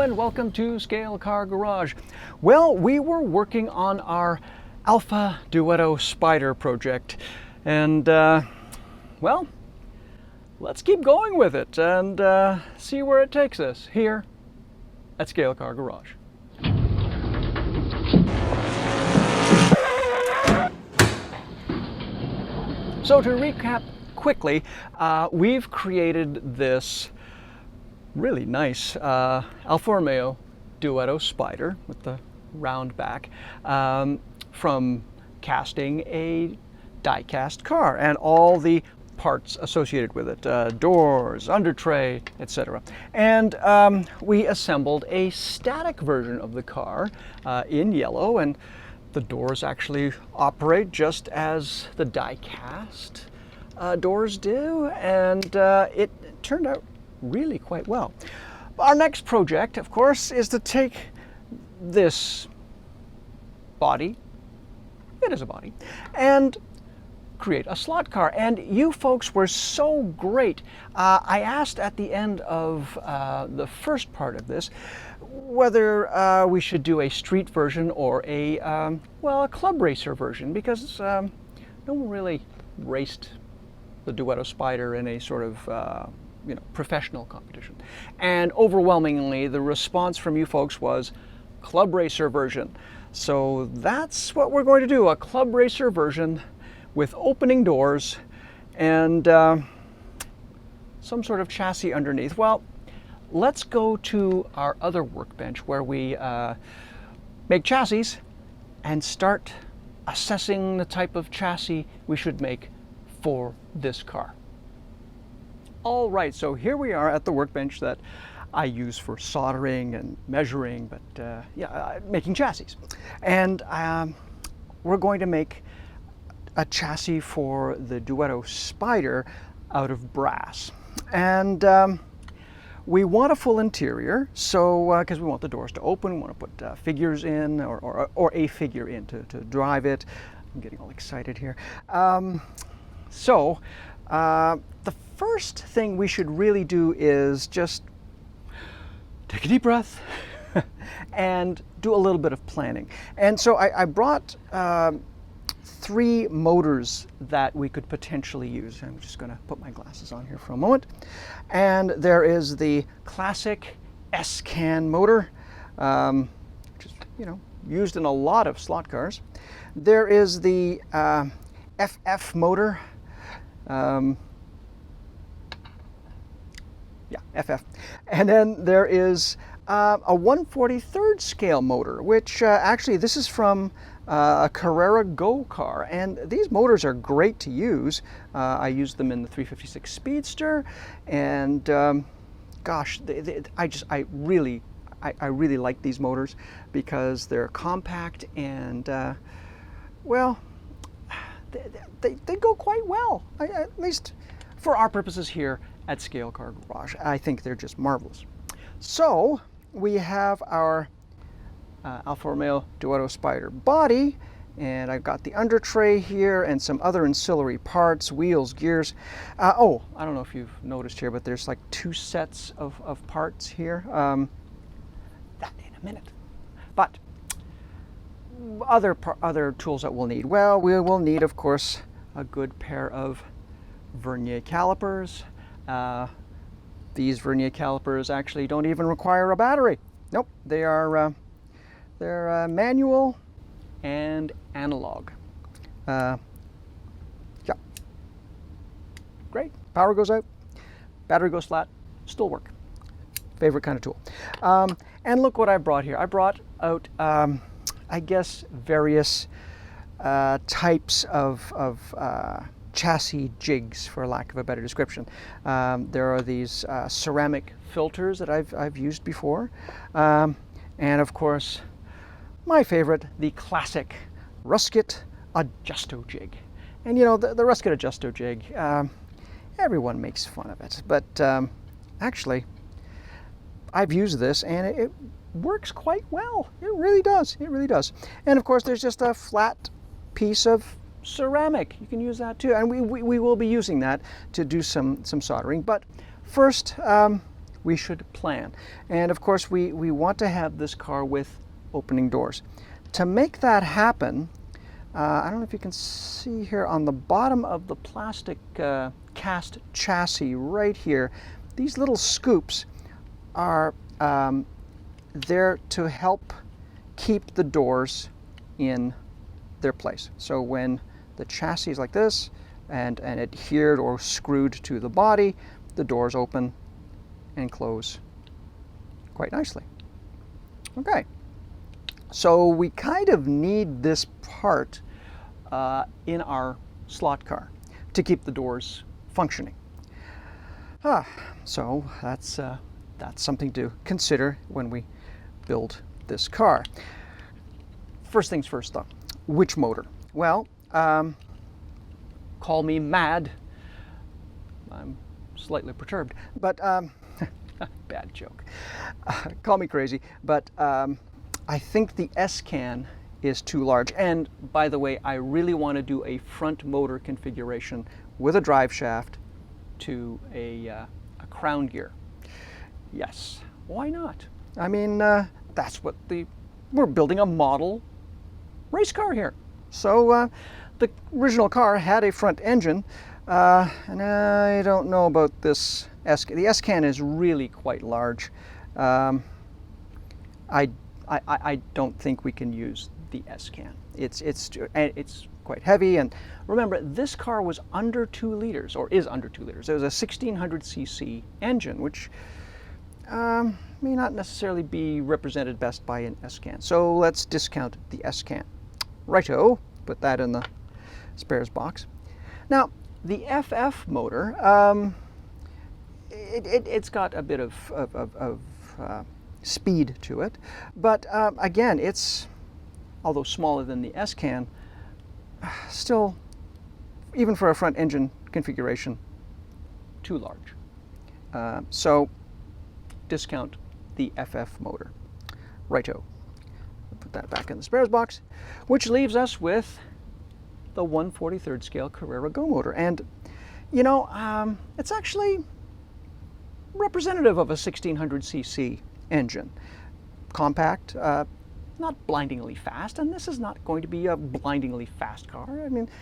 and welcome to Scale Car Garage. Well, we were working on our Alfa Duetto Spider project, and well, let's keep going with it and see where it takes us here at Scale Car Garage. So to recap quickly, we've created this really nice Alfa Romeo Duetto Spider with the round back from casting a die-cast car and all the parts associated with it, doors, under tray, etc. And we assembled a static version of the car in yellow, and the doors actually operate just as the die-cast doors do, and it turned out really quite well. Our next project, of course, is to take this body, it is a body, and create a slot car. And you folks were so great. I asked at the end of the first part of this whether we should do a street version or a, well, a club racer version, because no one really raced the Duetto Spider in a sort of professional competition. And overwhelmingly, the response from you folks was club racer version. So that's what we're going to do, a club racer version with opening doors and some sort of chassis underneath. Well, let's go to our other workbench where we make chassis and start assessing the type of chassis we should make for this car. All right, so here we are at the workbench that I use for soldering and measuring, but making chassis. And we're going to make a chassis for the Duetto Spider out of brass. And we want a full interior, so because we want the doors to open, we want to put figures in, or a figure in to drive it. I'm getting all excited here. The first thing we should really do is just take a deep breath and do a little bit of planning. And so I brought 3 motors that we could potentially use. I'm just going to put my glasses on here for a moment. And there is the classic S-can motor, which is, used in a lot of slot cars. There is the FF motor. FF. And then there is a 1/43rd scale motor, which actually this is from a Carrera Go car, and these motors are great to use. I used them in the 356 Speedster, and gosh, I really like these motors because they're compact and well, they go quite well, at least for our purposes here at Scale Car Garage. I think they're just marvelous. So we have our Alfa Romeo Duetto Spider body, and I've got the under tray here and some other ancillary parts, wheels, gears. Oh, I don't know if you've noticed here, but there's like 2 sets of parts here. That in a minute. But other tools that we'll need. Well, we will need, of course, a good pair of vernier calipers. These vernier calipers actually don't even require a battery. Nope, they're manual and analog. Yeah, great. Power goes out, battery goes flat, still work. Favorite kind of tool. And look what I brought here. I brought out, I guess, various types of chassis jigs, for lack of a better description. There are these ceramic filters that I've used before, and of course my favorite, the classic Rusket Adjusto jig. And the Rusket Adjusto jig, everyone makes fun of it, but actually I've used this and it works quite well. It really does. It really does. And of course there's just a flat piece of ceramic. You can use that too, and we will be using that to do some soldering. But first, we should plan. And of course, we want to have this car with opening doors. To make that happen, I don't know if you can see here on the bottom of the plastic cast chassis right here, these little scoops are there to help keep the doors in their place. So when the chassis is like this and adhered or screwed to the body, the doors open and close quite nicely. Okay, so we kind of need this part in our slot car to keep the doors functioning. So that's something to consider when we build this car. First things first though, which motor? Well, call me mad. I'm slightly perturbed, but bad joke. Call me crazy, but I think the S-can is too large. And by the way, I really want to do a front motor configuration with a drive shaft to a crown gear. Yes, why not? I mean, that's what we're building a model race car here. So the original car had a front engine, and I don't know about this the S-can is really quite large. I don't think we can use the S-can. It's quite heavy, and remember, this car was under 2 liters, or is under 2 liters. It was a 1600cc engine, which may not necessarily be represented best by an S-can. So let's discount the S-can. Righto, put that in the spares box. Now, the FF motor, it's got a bit of speed to it, but again, it's, although smaller than the S-can, still, even for a front engine configuration, too large. So discount the FF motor. Righto. Put that back in the spares box, which leaves us with the 1/43rd scale Carrera Go motor. And you know, it's actually representative of a 1600cc engine. Compact, not blindingly fast, and this is not going to be a blindingly fast car. I mean, to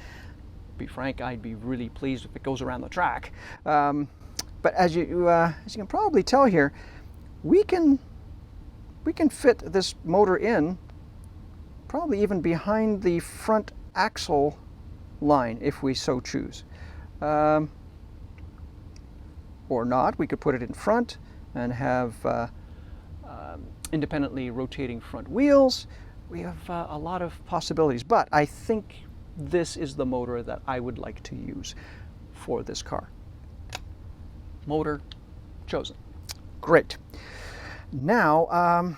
be frank, I'd be really pleased if it goes around the track. But as you can probably tell here, we can fit this motor in probably even behind the front axle line if we so choose. Or not, we could put it in front and have independently rotating front wheels. We have a lot of possibilities, but I think this is the motor that I would like to use for this car. Motor chosen. Great. Now,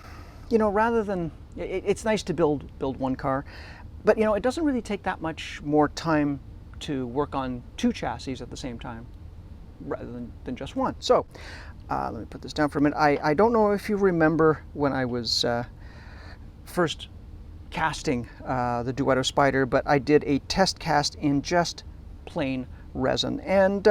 you know, rather than, it's nice to build one car, but you know, it doesn't really take that much more time to work on 2 chassis at the same time rather than just one. So let me put this down for a minute. I don't know if you remember when I was first casting the Duetto Spider, but I did a test cast in just plain resin, and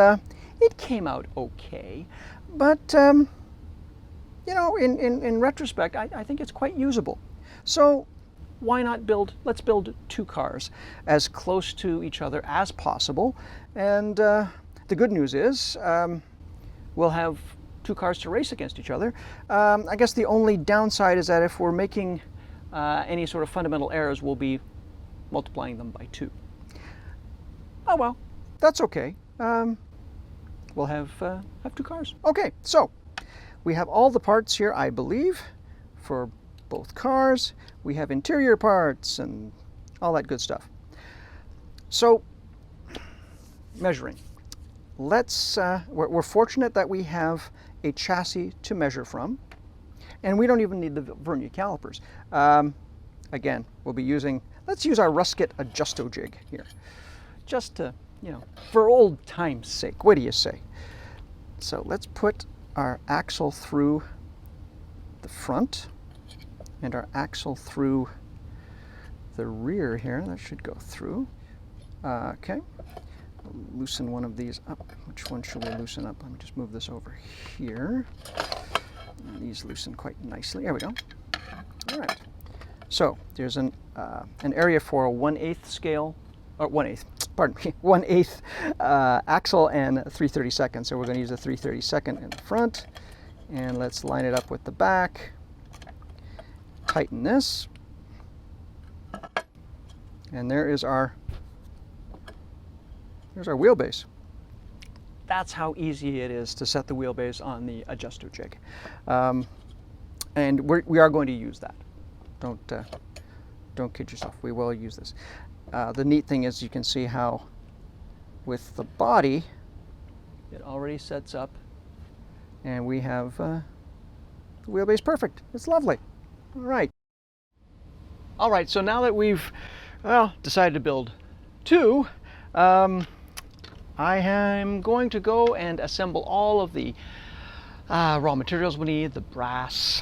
it came out okay. But you know, in retrospect, I think it's quite usable. So why not let's build 2 cars as close to each other as possible. And the good news is we'll have 2 cars to race against each other. I guess the only downside is that if we're making any sort of fundamental errors, we'll be multiplying them by 2. Oh well, that's okay. We'll have 2 cars. Okay, so we have all the parts here, I believe, for both cars. We have interior parts and all that good stuff. So, measuring. We're fortunate that we have a chassis to measure from, and we don't even need the vernier calipers. Again, we'll be let's use our Rusket Adjusto jig here, just to, you know, for old time's sake. What do you say? So let's put our axle through the front and our axle through the rear here. That should go through. Okay. loosen one of these up. Which one should we loosen up? Let me just move this over here. And these loosen quite nicely. There we go. All right. So there's an area for a 1/8 scale, or 1/8, pardon me, 1/8 axle and 3/32. So we're going to use a 3/32 in the front. And let's line it up with the back. Tighten this. And there's our wheelbase. That's how easy it is to set the wheelbase on the adjuster jig. And we are going to use that. Don't kid yourself. We will use this. The neat thing is you can see how with the body it already sets up, and we have the wheelbase perfect. It's lovely. All right. All right. So now that we've decided to build two, I am going to go and assemble all of the raw materials we need. The brass,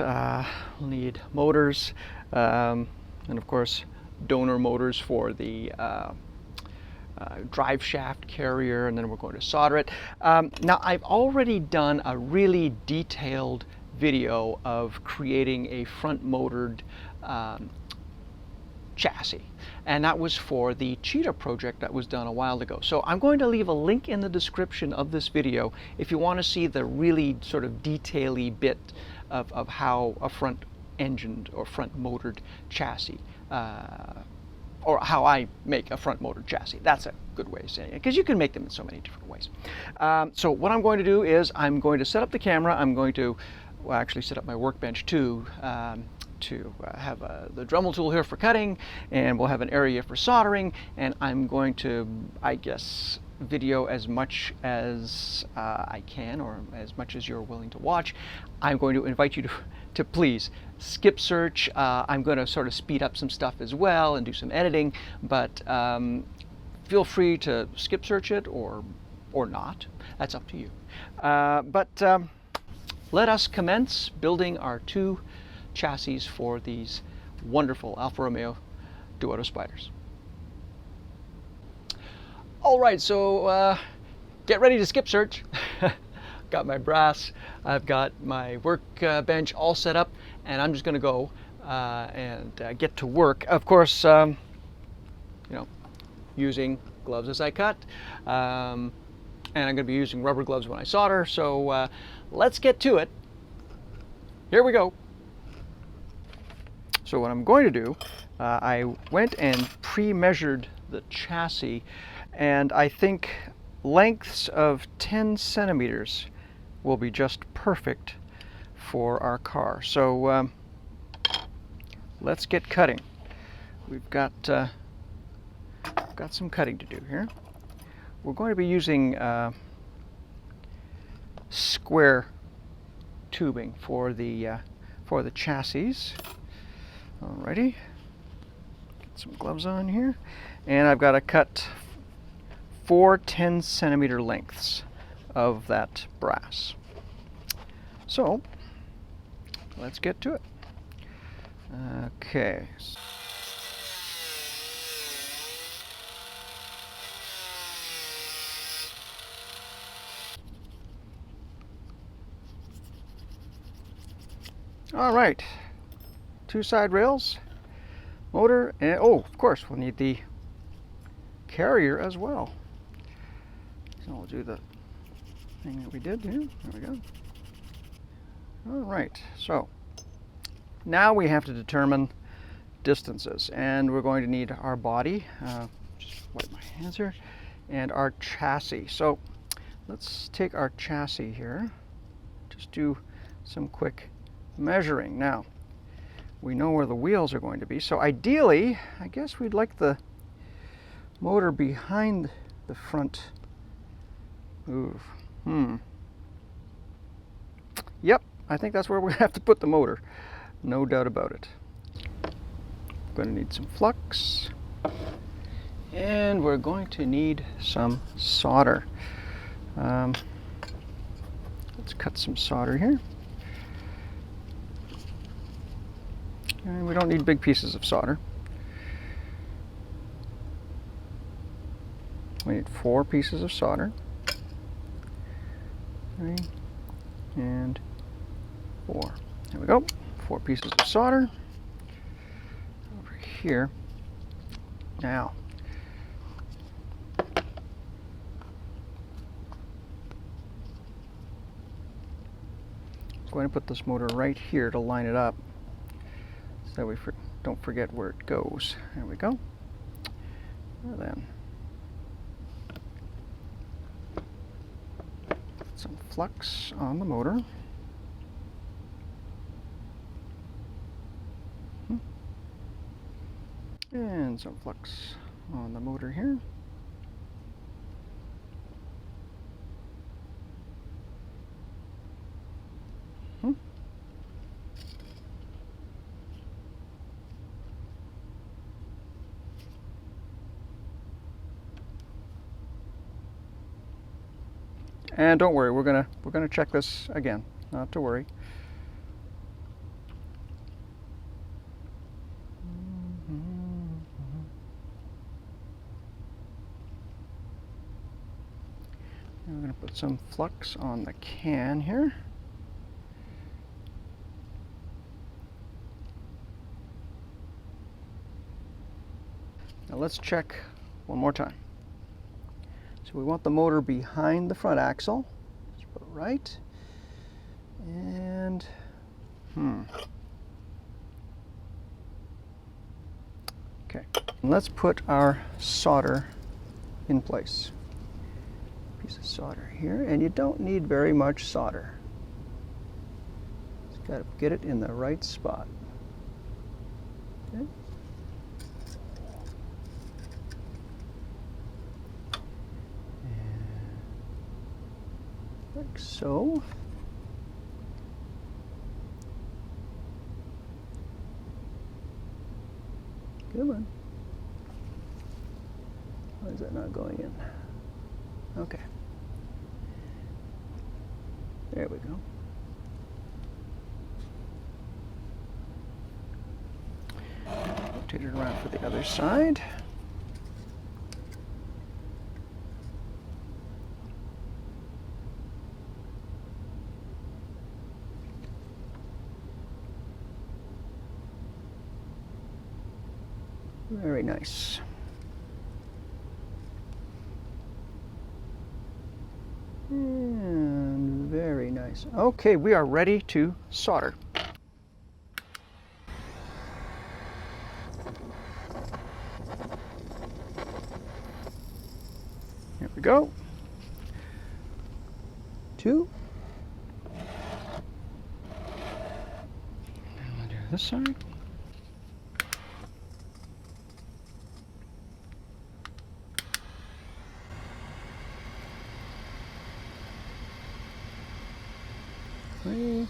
we'll need motors, and of course donor motors for the drive shaft carrier, and then we're going to solder it. Now I've already done a really detailed video of creating a front motored chassis, and that was for the Cheetah project that was done a while ago. So I'm going to leave a link in the description of this video if you want to see the really sort of detail-y bit of how a front engined or front motored chassis, or how I make a front motored chassis. That's a good way of saying it, because you can make them in so many different ways. So what I'm going to do is I'm going to set up the camera. I'm going to actually set up my workbench too, to have the Dremel tool here for cutting, and we'll have an area for soldering, and I'm going to, I guess, video as much as I can, or as much as you're willing to watch. I'm going to invite you to please skip search. I'm going to sort of speed up some stuff as well and do some editing, but feel free to skip search it or not. That's up to you. Let us commence building our two chassis for these wonderful Alfa Romeo Duetto Spyders. All right, so get ready to skip search. Got my brass, I've got my workbench all set up, and I'm just going to go and get to work. Of course, you know, using gloves as I cut, and I'm going to be using rubber gloves when I solder. So let's get to it. Here we go. So what I'm going to do, I went and pre-measured the chassis, and I think lengths of 10 centimeters will be just perfect for our car. So let's get cutting. We've got some cutting to do here. We're going to be using square tubing for the chassis. Alrighty, get some gloves on here, and I've got to cut 4 10-centimeter lengths of that brass. So let's get to it. Okay. All right. 2 side rails, motor, and oh, of course, we'll need the carrier as well. So we'll do the thing that we did here. There we go. All right, so now we have to determine distances, and we're going to need our body, just wipe my hands here, and our chassis. So let's take our chassis here, just do some quick measuring. Now, we know where the wheels are going to be, so ideally, I guess we'd like the motor behind the front. Ooh. Yep, I think that's where we're going to have to put the motor. No doubt about it. We're going to need some flux, and we're going to need some solder. Let's cut some solder here. And we don't need big pieces of solder. We need 4 pieces of solder. 3 and 4. There we go. 4 pieces of solder over here. Now, I'm going to put this motor right here to line it up so we don't forget where it goes. There we go. And then put some flux on the motor. And some flux on the motor here. And don't worry, we're gonna check this again. Not to worry. We're going to put some flux on the can here. Now let's check one more time. So we want the motor behind the front axle. Let's put it right. And okay. And let's put our solder in place. Piece of solder here, and you don't need very much solder. Just got to get it in the right spot. Okay. And like so. Come on. Why is that not going in? Okay. There we go. Rotate it around for the other side. Very nice. And very nice. Okay, we are ready to solder. Here we go. 2. And we'll do this side. Three.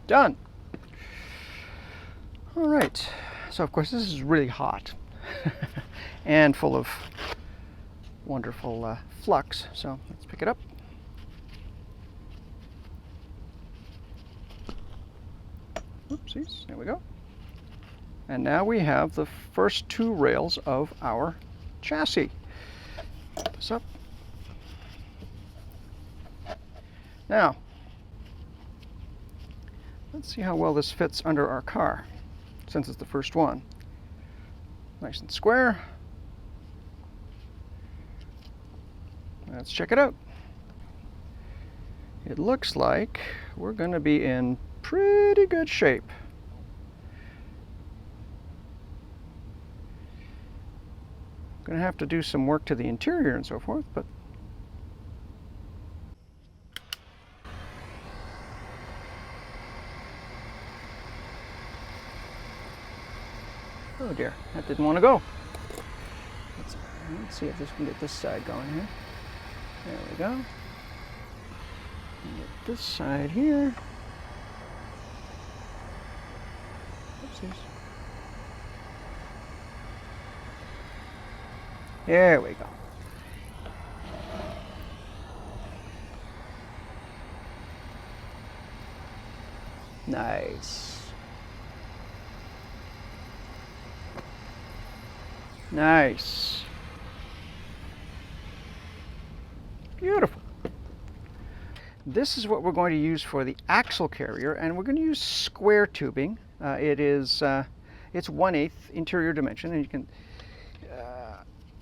Done. All right. So of course this is really hot and full of wonderful flux. So let's pick it up. Oopsies. There we go. And now we have the first 2 rails of our chassis. Put this up. Now, let's see how well this fits under our car, since it's the first one. Nice and square. Let's check it out. It looks like we're going to be in pretty good shape. Going to have to do some work to the interior and so forth, but oh dear, that didn't want to go. Let's see if this can get this side going here. There we go. Get this side here. Oopsies. There we go. Nice. Nice. Beautiful. This is what we're going to use for the axle carrier, and we're going to use square tubing. It's 1/8 interior dimension, and you can,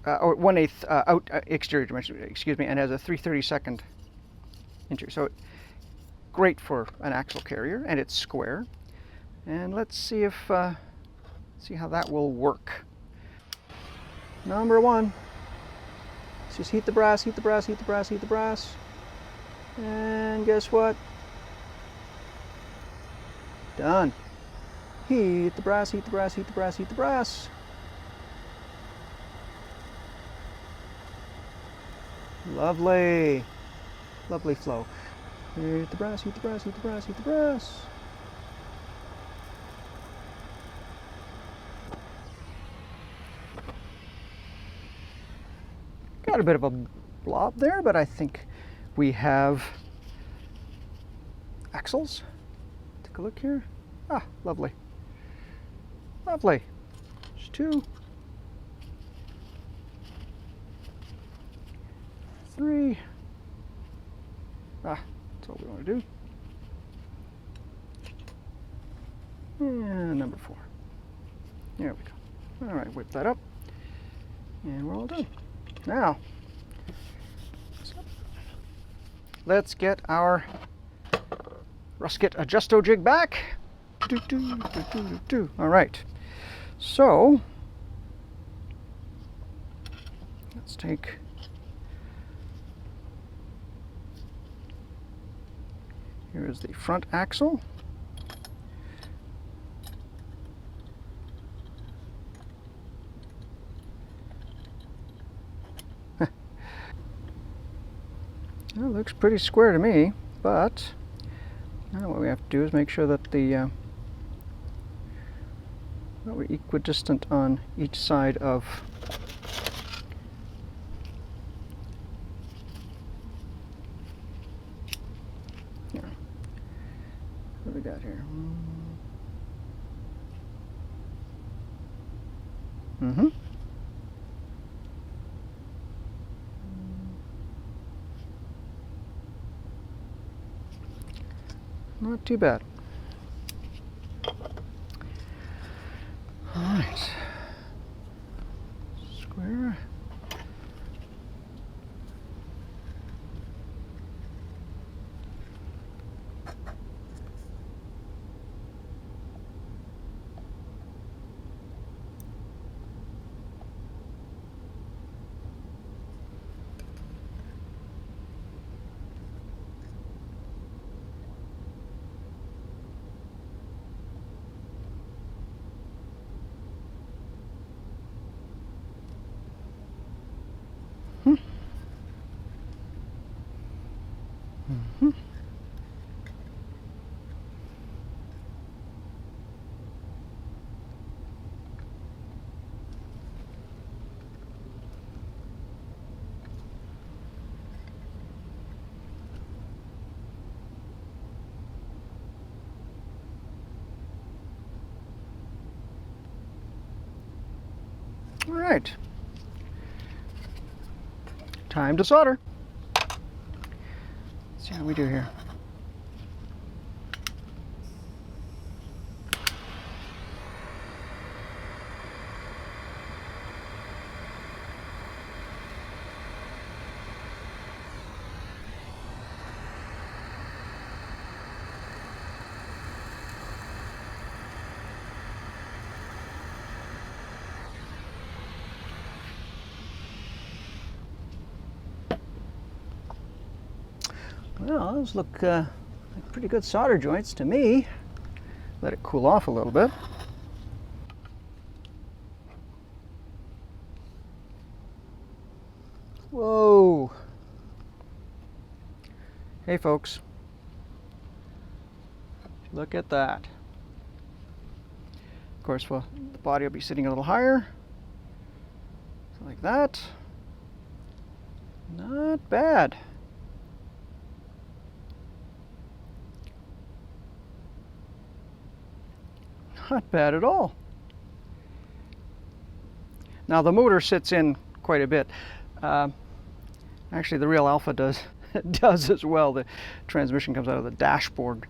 or 1/8 out exterior dimension, excuse me, and has a 3/32 interior. So great for an axle carrier, and it's square. And let's see if see how that will work. Number one. Let's just heat the brass, heat the brass, heat the brass, heat the brass. And guess what? Done. Heat the brass, heat the brass, heat the brass, heat the brass. Lovely. Lovely flow. Heat the brass, heat the brass, heat the brass, heat the brass. Got a bit of a blob there, but I think we have axles. Take a look here. Ah, lovely. Lovely. There's 2, 3. Ah, that's all we want to do. And number 4. There we go. All right, whip that up. And we're all done. Now, let's get our Rusket Adjusto jig back. All right, so let's take here is the front axle. Well, it looks pretty square to me, but now what we have to do is make sure that that we're equidistant on each side of yeah. What do we got here? Mm-hmm. Not too bad. All right. Square. Mm-hmm. All right. Time to solder. Let's see how we do here. Well, those look like pretty good solder joints to me. Let it cool off a little bit. Whoa. Hey folks, look at that. Of course, well, the body will be sitting a little higher, so like that. Not bad. not bad at all. Now the motor sits in quite a bit. Actually, the real Alfa does as well. The transmission comes out of the dashboard.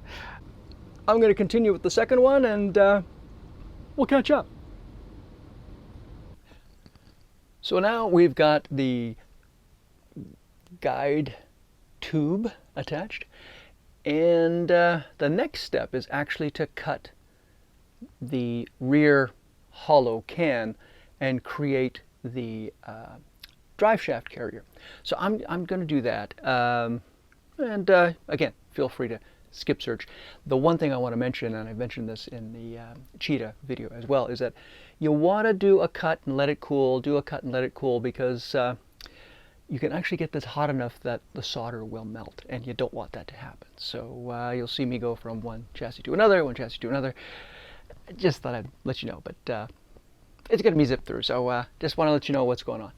I'm going to continue with the second one, and we'll catch up. So now we've got the guide tube attached, and the next step is actually to cut the rear hollow can and create the drive shaft carrier. So I'm going to do that, and again, feel free to skip search. The one thing I want to mention, and I mentioned this in the cheetah video as well, is that you want to do a cut and let it cool, because you can actually get this hot enough that the solder will melt, and you don't want that to happen. So you'll see me go from one chassis to another, Just thought I'd let you know, but it's going to be zipped through, so just want to let you know what's going on.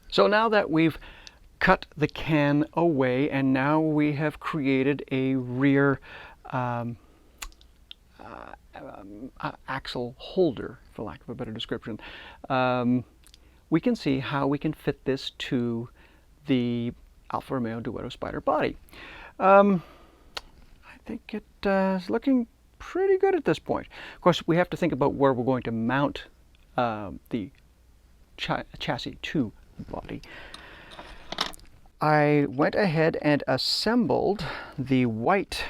So now that we've cut the can away, and now we have created a rear axle holder, for lack of a better description, we can see how we can fit this to the Alfa Romeo Duetto Spider body. I think it is looking pretty good at this point. Of course, we have to think about where we're going to mount the chassis to the body. I went ahead and assembled the white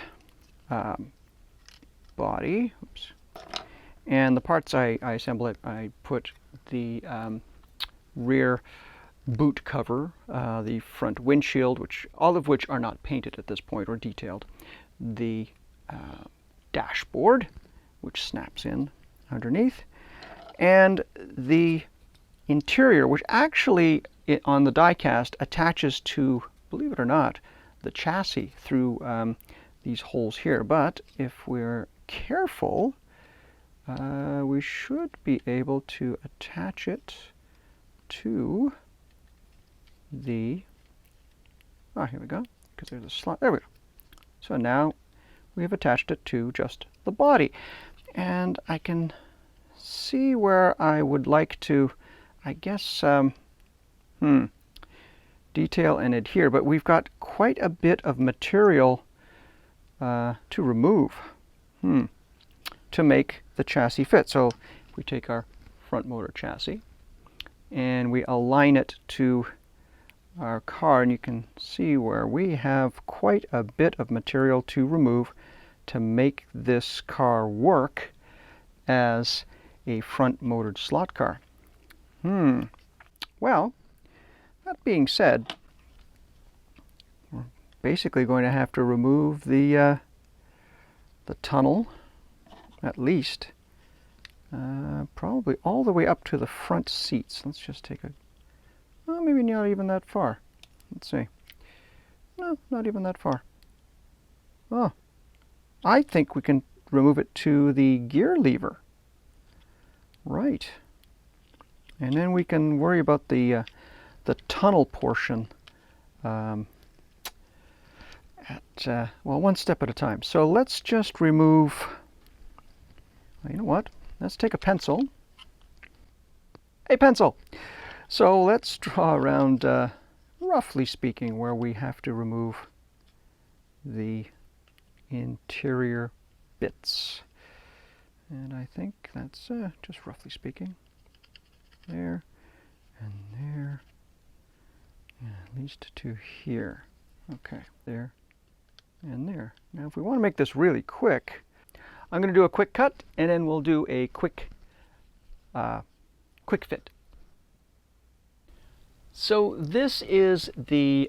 body. Oops. And the parts I assembled, I put the rear boot cover, the front windshield, all of which are not painted at this point or detailed, the dashboard, which snaps in underneath, and the interior, which actually on the die cast attaches to, believe it or not, the chassis through these holes here. But if we're careful, we should be able to attach it to the, here we go, because there's a slot, there we go. So now we have attached it to just the body, and I can see where I would like to, I guess, detail and adhere, but we've got quite a bit of material to remove to make the chassis fit. So if we take our front motor chassis and we align it to our car, and you can see where we have quite a bit of material to remove to make this car work as a front motored slot car. Well, that being said, we're basically going to have to remove the tunnel, at least, probably all the way up to the front seats. Let's just take a, well, maybe not even that far. Let's see. No, not even that far. Oh, I think we can remove it to the gear lever. Right. And then we can worry about the tunnel portion well, one step at a time. So let's just remove, well, you know what? Let's take a pencil. A pencil! So let's draw around, roughly speaking, where we have to remove the interior bits. And I think that's just roughly speaking. There, and there, and at least to here. Okay, there, and there. Now if we want to make this really quick, I'm going to do a quick cut, and then we'll do a quick fit. So this is the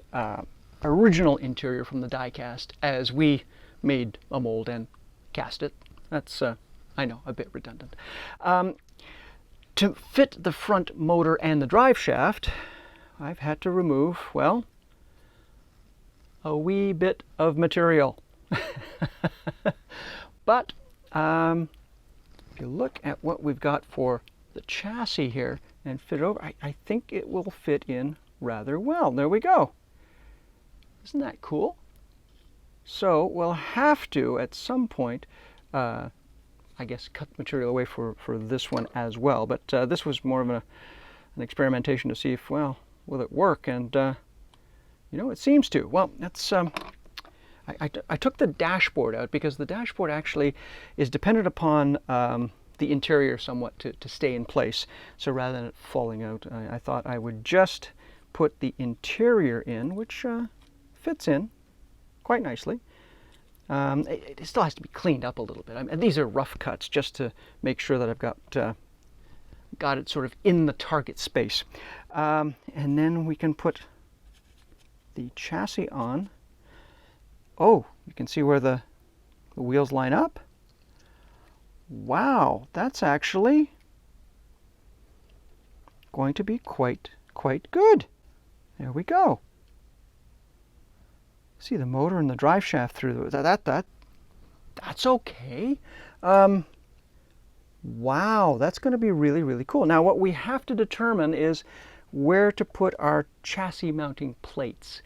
original interior from the die cast as we made a mold and cast it. That's, I know, a bit redundant. To fit the front motor and the drive shaft, I've had to remove, well, a wee bit of material. But if you look at what we've got for the chassis here and fit it over, I think it will fit in rather well. There we go. Isn't that cool? So we'll have to, at some point, I guess, cut material away for this one as well. But this was more of an experimentation to see if, well, will it work? And, you know, it seems to. Well, that's, I took the dashboard out because the dashboard actually is dependent upon the interior somewhat to stay in place. So rather than it falling out, I thought I would just put the interior in, which fits in quite nicely. It still has to be cleaned up a little bit. I mean, these are rough cuts just to make sure that I've got it sort of in the target space. And then we can put the chassis on. Oh, you can see where the wheels line up. Wow, that's actually going to be quite good. There we go. See the motor and the drive shaft through that's okay. Wow, that's going to be really cool. Now what we have to determine is where to put our chassis mounting plates.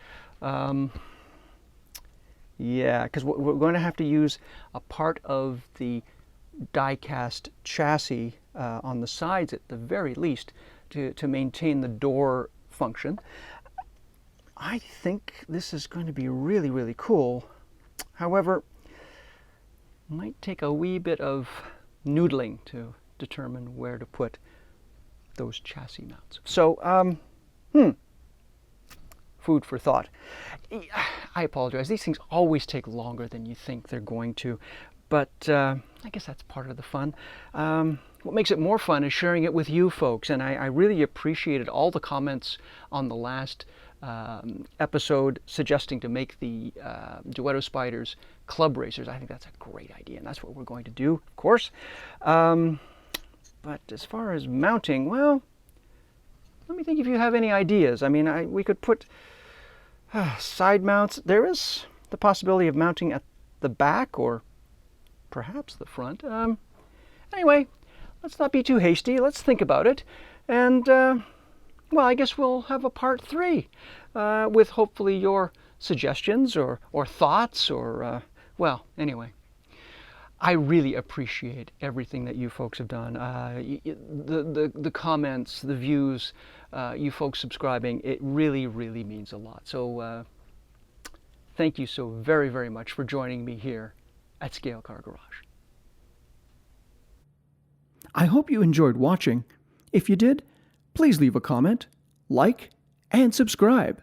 Yeah, because we're going to have to use a part of the die-cast chassis on the sides at the very least to maintain the door function. I think this is going to be really cool. However, it might take a wee bit of noodling to determine where to put those chassis mounts. So, food for thought. I apologize. These things always take longer than you think they're going to, but I guess that's part of the fun. What makes it more fun is sharing it with you folks, and I really appreciated all the comments on the last episode suggesting to make the Duetto Spiders club racers. I think that's a great idea, and that's what we're going to do, of course. But as far as mounting, well, let me think if you have any ideas. I mean, we could put side mounts. There is the possibility of mounting at the back or perhaps the front. Anyway, let's not be too hasty. Let's think about it. And, well, I guess we'll have a part 3 with hopefully your suggestions or thoughts or, well, anyway. I really appreciate everything that you folks have done. The comments, the views, you folks subscribing, it really means a lot. So thank you so very much for joining me here at Scale Car Garage. I hope you enjoyed watching. If you did, please leave a comment, like, and subscribe.